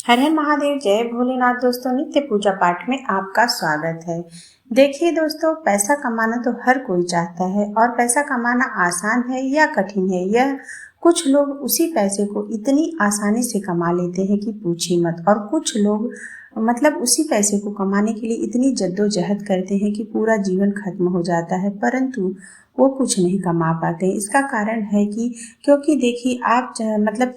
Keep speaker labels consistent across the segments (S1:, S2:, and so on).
S1: हर हर महादेव, जय भोलेनाथ। दोस्तों, नित्य पूजा पाठ में आपका स्वागत है। देखिए दोस्तों, पैसा कमाना तो हर कोई चाहता है और पैसा कमाना आसान है या कठिन है, यह कुछ लोग उसी पैसे को इतनी आसानी से कमा लेते हैं कि पूछिए मत। और कुछ लोग उसी पैसे को कमाने के लिए इतनी जद्दोजहद करते हैं कि पूरा जीवन खत्म हो जाता है, परंतु वो कुछ नहीं कमा पाते। इसका कारण है कि क्योंकि देखिए, आप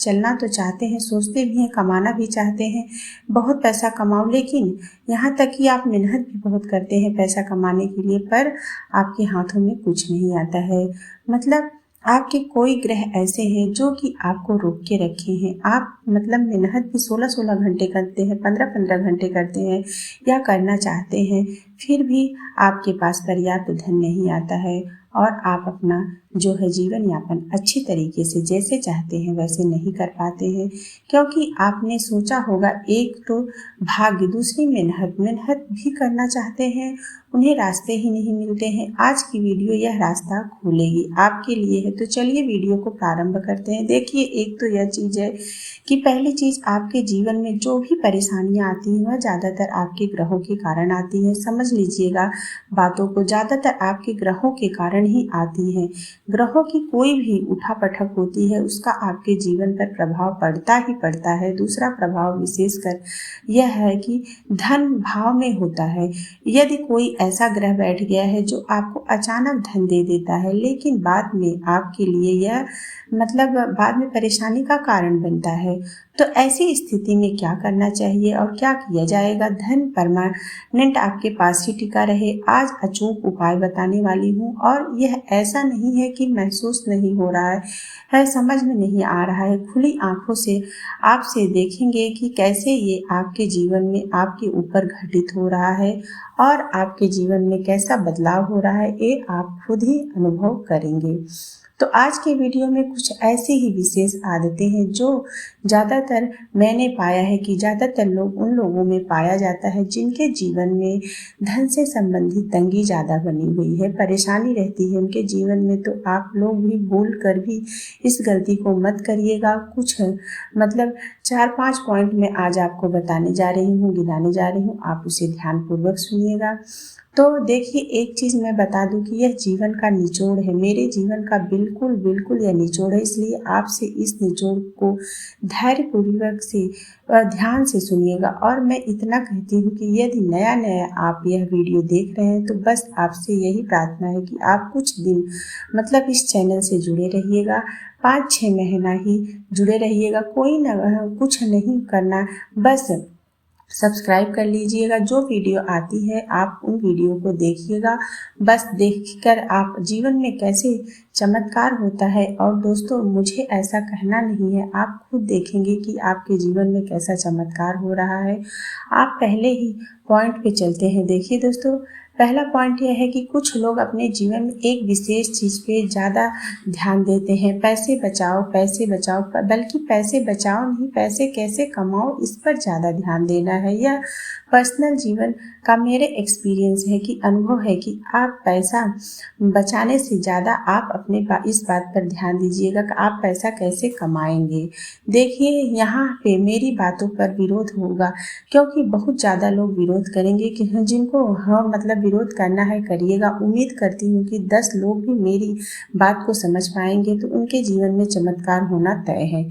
S1: चलना तो चाहते हैं, सोचते भी हैं, कमाना भी चाहते हैं, बहुत पैसा कमाओ, लेकिन यहाँ तक कि आप मेहनत भी बहुत करते हैं पैसा कमाने के लिए, पर आपके हाथों में कुछ नहीं आता है। आपके कोई ग्रह ऐसे हैं जो कि आपको रोक के रखे हैं। आप मेहनत भी 16-16 घंटे करते हैं, 15-15 घंटे करते हैं या करना चाहते हैं, फिर भी आपके पास पर्याप्त धन नहीं आता है और आप अपना जो है जीवन यापन अच्छी तरीके से जैसे चाहते हैं वैसे नहीं कर पाते हैं, क्योंकि आपने सोचा होगा एक तो भाग्य, दूसरी मेहनत भी करना चाहते हैं, उन्हें रास्ते ही नहीं मिलते हैं। आज की वीडियो यह रास्ता खोलेगी, आपके लिए है। तो चलिए वीडियो को प्रारंभ करते हैं। देखिए, एक तो यह चीज़ है कि पहली चीज़, आपके जीवन में जो भी परेशानियां आती हैं वह ज़्यादातर आपके ग्रहों के कारण आती हैं। समझ लीजिएगा बातों को, ज़्यादातर आपके ग्रहों के कारण ही आती हैं। ग्रहों की कोई भी उठापटक होती है, उसका आपके जीवन पर प्रभाव पड़ता ही पड़ता है। दूसरा प्रभाव विशेषकर यह है कि धन भाव में होता है। यदि कोई ऐसा ग्रह बैठ गया है जो आपको अचानक धन दे देता है, लेकिन बाद में आपके लिए यह बाद में परेशानी का कारण बनता है, तो ऐसी स्थिति में क्या करना चाहिए और क्या किया जाएगा धन परमानेंट आपके पास ही टिका रहे, आज अचूक उपाय बताने वाली हूँ। और यह ऐसा नहीं है कि महसूस नहीं हो रहा है, समझ में नहीं आ रहा है, खुली आंखों से आपसे देखेंगे कि कैसे ये आपके जीवन में आपके ऊपर घटित हो रहा है और आपके जीवन में कैसा बदलाव हो रहा है, ये आप खुद ही अनुभव करेंगे। तो आज के वीडियो में कुछ ऐसी ही विशेष आदतें हैं जो ज़्यादातर मैंने पाया है कि ज़्यादातर लोग उन लोगों में पाया जाता है जिनके जीवन में धन से संबंधित तंगी ज़्यादा बनी हुई है, परेशानी रहती है उनके जीवन में। तो आप लोग भी भूल कर भी इस गलती को मत करिएगा। कुछ 4-5 पॉइंट में आज आपको बताने जा रही हूँ, गिनाने जा रही हूँ, आप उसे ध्यानपूर्वक सुनिएगा। तो देखिए, एक चीज़ मैं बता दूं कि यह जीवन का निचोड़ है, मेरे जीवन का बिल्कुल यह निचोड़ है, इसलिए आपसे इस निचोड़ को धैर्यपूर्वक से ध्यान से सुनिएगा। और मैं इतना कहती हूँ कि यदि नया आप यह वीडियो देख रहे हैं तो बस आपसे यही प्रार्थना है कि आप कुछ दिन इस चैनल से जुड़े रहिएगा, 5-6 महीना ही जुड़े रहिएगा, कोई कुछ नहीं करना, बस सब्सक्राइब कर लीजिएगा। जो वीडियो आती है आप उन वीडियो को देखिएगा, बस देखकर आप जीवन में कैसे चमत्कार होता है। और दोस्तों, मुझे ऐसा कहना नहीं है, आप खुद देखेंगे कि आपके जीवन में कैसा चमत्कार हो रहा है। आप पहले ही पॉइंट पे चलते हैं। देखिए दोस्तों, पहला पॉइंट यह है कि कुछ लोग अपने जीवन में एक विशेष चीज़ पे ज़्यादा ध्यान देते हैं, पैसे बचाओ, बल्कि पैसे बचाओ नहीं, पैसे कैसे कमाओ इस पर ज़्यादा ध्यान देना है। यह पर्सनल जीवन का मेरे एक्सपीरियंस है कि अनुभव है कि आप पैसा बचाने से ज़्यादा आप अपने इस बात पर ध्यान दीजिएगा कि आप पैसा कैसे कमाएंगे। देखिए, यहाँ पे मेरी बातों पर विरोध होगा, क्योंकि बहुत ज़्यादा लोग विरोध करेंगे कि जिनको विरोध करना है करिएगा। उम्मीद करती हूँ कि 10 लोग भी मेरी बात को समझ पाएंगे तो उनके जीवन में चमत्कार होना तय है।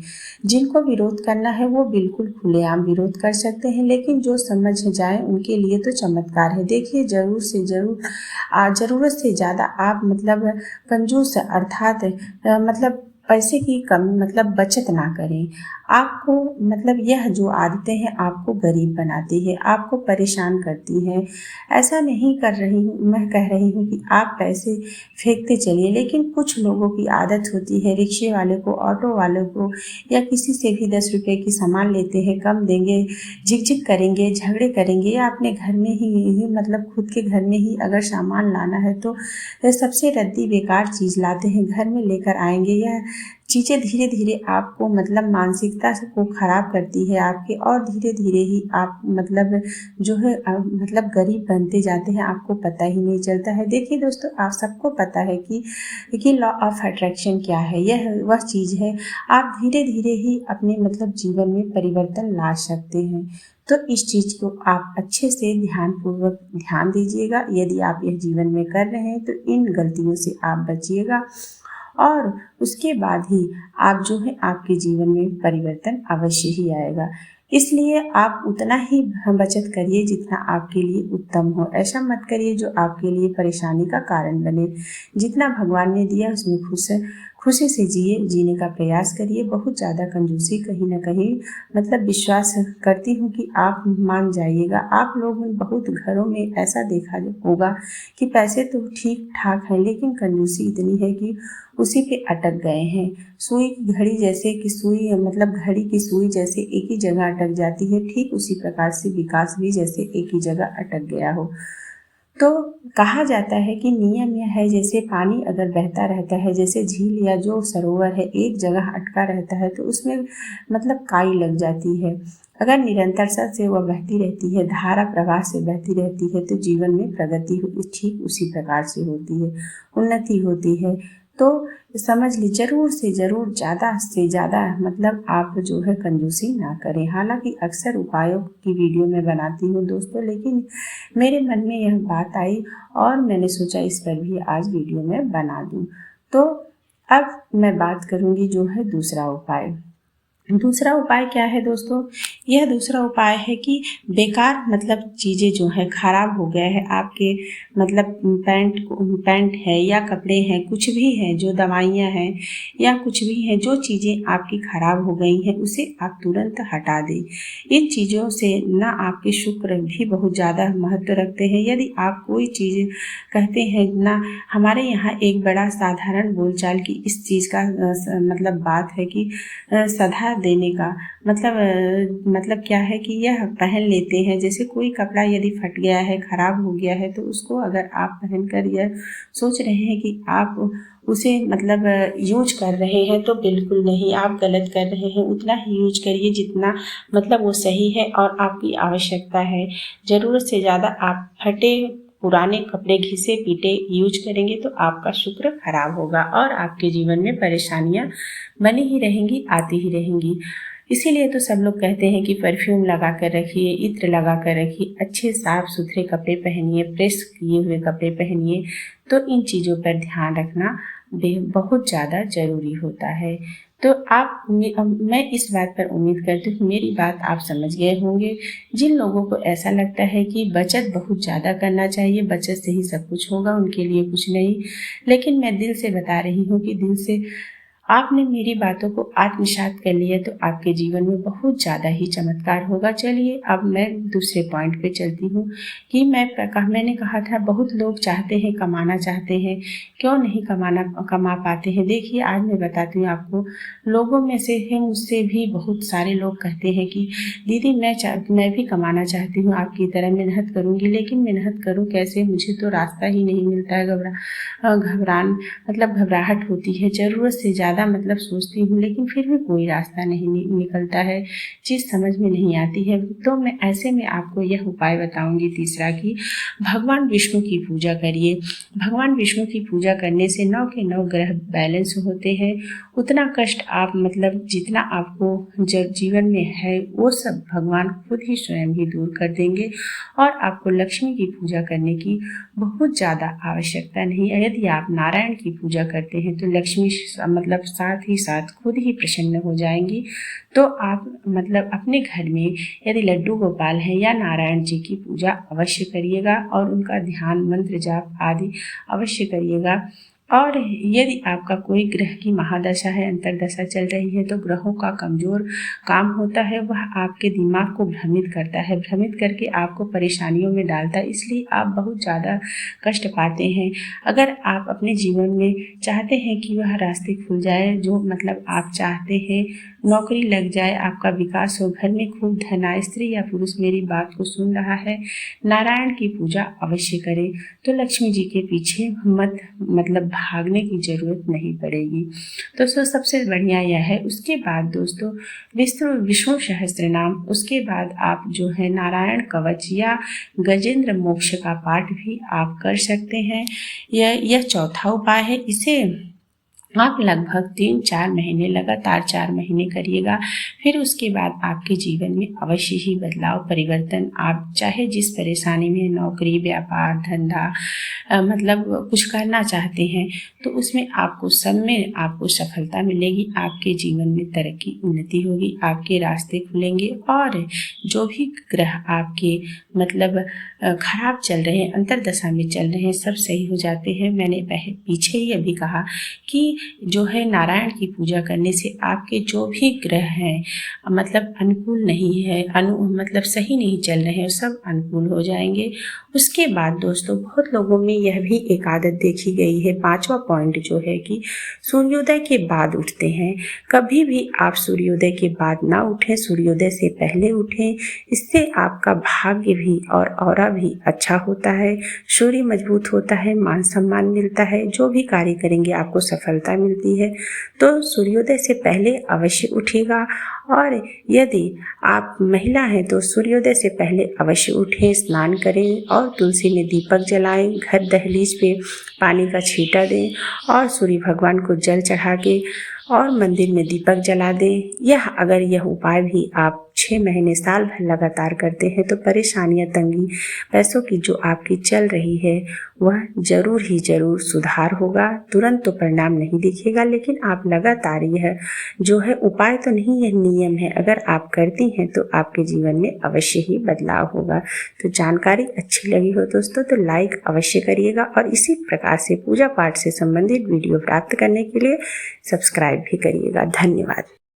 S1: जिनको विरोध करना है वो बिल्कुल खुलेआम विरोध कर सकते हैं, लेकिन जो समझ जाए उनके लिए तो चमत्कार है। देखिए, ज़रूरत से ज़्यादा आप कंजूस अर्थात पैसे की कमी बचत ना करें। आपको यह जो आदतें हैं आपको गरीब बनाती है, आपको परेशान करती हैं। ऐसा नहीं कर रही हूँ, मैं कह रही हूँ कि आप पैसे फेंकते चलिए, लेकिन कुछ लोगों की आदत होती है, रिक्शे वाले को, ऑटो वाले को या किसी से भी 10 रुपए की सामान लेते हैं, कम देंगे, झिक करेंगे, झगड़े करेंगे, या अपने घर में ही खुद के घर में ही अगर सामान लाना है तो सबसे रद्दी बेकार चीज़ लाते हैं, घर में लेकर आएंगे, या चीज़ें धीरे धीरे आपको मतलब मानसिकता को खराब करती है आपके, और धीरे धीरे ही आप मतलब जो है मतलब गरीब बनते जाते हैं, आपको पता ही नहीं चलता है। देखिए दोस्तों, आप सबको पता है कि लॉ ऑफ अट्रैक्शन क्या है। यह वह चीज़ है, आप धीरे धीरे ही अपने मतलब जीवन में परिवर्तन ला सकते हैं। तो इस चीज़ को आप अच्छे से ध्यानपूर्वक ध्यान दीजिएगा। यदि आप यह जीवन में कर रहे हैं तो इन गलतियों से आप बचिएगा, और उसके बाद ही आप जो है आपके जीवन में परिवर्तन अवश्य ही आएगा। इसलिए आप उतना ही बचत करिए जितना आपके लिए उत्तम हो। ऐसा मत करिए जो आपके लिए परेशानी का कारण बने। जितना भगवान ने दिया उसमें खुशी से जिए, जीने का प्रयास करिए। बहुत ज़्यादा कंजूसी कहीं ना कहीं मतलब विश्वास करती हूँ कि आप मान जाइएगा। आप लोग बहुत घरों में ऐसा देखा होगा कि पैसे तो ठीक ठाक हैं, लेकिन कंजूसी इतनी है कि उसी पे अटक गए हैं। सुई की घड़ी जैसे कि सुई मतलब घड़ी की सुई जैसे एक ही जगह अटक जाती है, ठीक उसी प्रकार से विकास भी जैसे एक ही जगह अटक गया हो। तो कहा जाता है कि नियम यह है, जैसे पानी अगर बहता रहता है, जैसे झील या जो सरोवर है एक जगह अटका रहता है तो उसमें मतलब काई लग जाती है। अगर निरंतरता से वह बहती रहती है, धारा प्रवाह से बहती रहती है, तो जीवन में प्रगति ठीक उसी प्रकार से होती है, उन्नति होती है। तो समझ ली, जरूर से जरूर ज़्यादा से ज़्यादा मतलब आप जो है कंजूसी ना करें। हालांकि अक्सर उपायों की वीडियो मैं बनाती हूँ दोस्तों, लेकिन मेरे मन में यह बात आई और मैंने सोचा इस पर भी आज वीडियो में बना दूँ। तो अब मैं बात करूँगी जो है दूसरा उपाय। दूसरा उपाय क्या है दोस्तों? यह दूसरा उपाय है कि बेकार मतलब चीज़ें जो है खराब हो गया है आपके मतलब पैंट है या कपड़े हैं, कुछ भी है, जो दवाइयाँ हैं या कुछ भी है, जो चीज़ें आपकी खराब हो गई हैं उसे आप तुरंत हटा दें। इन चीज़ों से ना आपके शुक्र भी बहुत ज़्यादा महत्व रखते हैं। यदि आप कोई चीज़ कहते हैं ना, हमारे यहाँ एक बड़ा साधारण बोलचाल की इस चीज़ का मतलब बात है कि सदा देने का मतलब क्या है कि यह पहन लेते हैं। जैसे कोई कपड़ा यदि फट गया है, खराब हो गया है, तो उसको अगर आप पहनकर यह सोच रहे हैं कि आप उसे मतलब यूज कर रहे हैं, तो बिल्कुल नहीं, आप गलत कर रहे हैं। उतना ही यूज करिए जितना मतलब वो सही है और आपकी आवश्यकता है। ज़रूरत से ज़्यादा आप फटे पुराने कपड़े घिसे पीटे यूज करेंगे तो आपका शुक्र खराब होगा और आपके जीवन में परेशानियां बनी ही रहेंगी, आती ही रहेंगी। इसीलिए तो सब लोग कहते हैं कि परफ्यूम लगा कर रखिए, इत्र लगा कर रखिए, अच्छे साफ सुथरे कपड़े पहनिए, प्रेस किए हुए कपड़े पहनिए। तो इन चीज़ों पर ध्यान रखना बहुत ज़्यादा ज़रूरी होता है। तो मैं इस बात पर उम्मीद करती हूँ मेरी बात आप समझ गए होंगे। जिन लोगों को ऐसा लगता है कि बचत बहुत ज़्यादा करना चाहिए, बचत से ही सब कुछ होगा, उनके लिए कुछ नहीं, लेकिन मैं दिल से बता रही हूँ कि दिल से आपने मेरी बातों को आत्मसात कर लिया तो आपके जीवन में बहुत ज़्यादा ही चमत्कार होगा। चलिए अब मैं दूसरे पॉइंट पे चलती हूँ कि मैंने कहा था बहुत लोग चाहते हैं, कमाना चाहते हैं, क्यों नहीं कमा पाते हैं। देखिए आज मैं बताती हूँ आपको, लोगों में से है, मुझसे भी बहुत सारे लोग कहते हैं कि दीदी मैं भी कमाना चाहती हूँ, आपकी तरह मेहनत करूँगी, लेकिन मेहनत करूँ कैसे, मुझे तो रास्ता ही नहीं मिलता है। घबराहट होती है, ज़रूरत से ज़्यादा मतलब सोचती हूँ, लेकिन फिर भी कोई रास्ता नहीं निकलता है, चीज़ समझ में नहीं आती है। तो मैं ऐसे में आपको यह उपाय बताऊंगी तीसरा कि भगवान विष्णु की पूजा करिए। भगवान विष्णु की पूजा करने से 9 के 9 ग्रह बैलेंस होते हैं। उतना कष्ट आप मतलब जितना आपको जीवन में है वो सब भगवान खुद ही स्वयं ही दूर कर देंगे और आपको लक्ष्मी की पूजा करने की बहुत ज़्यादा आवश्यकता नहीं है। यदि आप नारायण की पूजा करते हैं तो लक्ष्मी मतलब साथ ही साथ खुद ही प्रसन्न हो जाएंगी। तो आप मतलब अपने घर में यदि लड्डू गोपाल हैं या नारायण जी की पूजा अवश्य करिएगा और उनका ध्यान मंत्र जाप आदि अवश्य करिएगा। और यदि आपका कोई ग्रह की महादशा है, अंतरदशा चल रही है, तो ग्रहों का कमजोर काम होता है, वह आपके दिमाग को भ्रमित करता है, भ्रमित करके आपको परेशानियों में डालता है, इसलिए आप बहुत ज़्यादा कष्ट पाते हैं। अगर आप अपने जीवन में चाहते हैं कि वह रास्ते खुल जाए जो मतलब आप चाहते हैं, नौकरी लग जाए, आपका विकास हो, घर में खूब धन आए, स्त्री या पुरुष मेरी बात को सुन रहा है, नारायण की पूजा अवश्य करें, तो लक्ष्मी जी के पीछे मतलब भागने की जरूरत नहीं पड़ेगी। दोस्तों सबसे बढ़िया यह है। उसके बाद दोस्तों विष्णु सहस्त्र नाम, उसके बाद आप जो है नारायण कवच या गजेंद्र मोक्ष का पाठ भी आप कर सकते हैं। यह चौथा उपाय है। इसे आप लगभग 3-4 महीने लगातार 4 महीने करिएगा। फिर उसके बाद आपके जीवन में अवश्य ही बदलाव परिवर्तन, आप चाहे जिस परेशानी में, नौकरी, व्यापार, धंधा मतलब कुछ करना चाहते हैं, तो उसमें आपको सब में आपको सफलता मिलेगी। आपके जीवन में तरक्की, उन्नति होगी, आपके रास्ते खुलेंगे और जो भी ग्रह आपके मतलब खराब चल रहे हैं, अंतरदशा में चल रहे हैं, सब सही हो जाते हैं। मैंने पीछे ही अभी कहा कि जो है नारायण की पूजा करने से आपके जो भी ग्रह हैं मतलब अनुकूल नहीं है, मतलब सही नहीं चल रहे हैं, सब अनुकूल हो जाएंगे। उसके बाद दोस्तों बहुत लोगों में यह भी एक आदत देखी गई है, 5वां पॉइंट जो है कि सूर्योदय के बाद उठते हैं। कभी भी आप सूर्योदय के बाद ना उठें, सूर्योदय से पहले उठें। इससे आपका भाग्य भी और ऑरा भी अच्छा होता है, शौर्य मजबूत होता है, मान सम्मान मिलता है, जो भी कार्य करेंगे आपको सफलता मिलती है। तो सूर्योदय से पहले अवश्य उठिएगा। और यदि आप महिला हैं तो सूर्योदय से पहले अवश्य उठें, स्नान करें और तुलसी में दीपक जलाएं, घर दहलीज पे पानी का छींटा दें और सूर्य भगवान को जल चढ़ा के और मंदिर में दीपक जला दें। यह उपाय भी आप 6 महीने साल भर लगातार करते हैं तो परेशानियां, तंगी, पैसों की जो आपकी चल रही है वह जरूर ही जरूर सुधार होगा। तुरंत तो परिणाम नहीं दिखेगा, लेकिन आप लगातार यह जो है उपाय तो नहीं, यह नियम है, अगर आप करती हैं तो आपके जीवन में अवश्य ही बदलाव होगा। तो जानकारी अच्छी लगी हो दोस्तों तो लाइक अवश्य करिएगा और इसी प्रकार से पूजा पाठ से संबंधित वीडियो प्राप्त करने के लिए सब्सक्राइब भी करिएगा। धन्यवाद।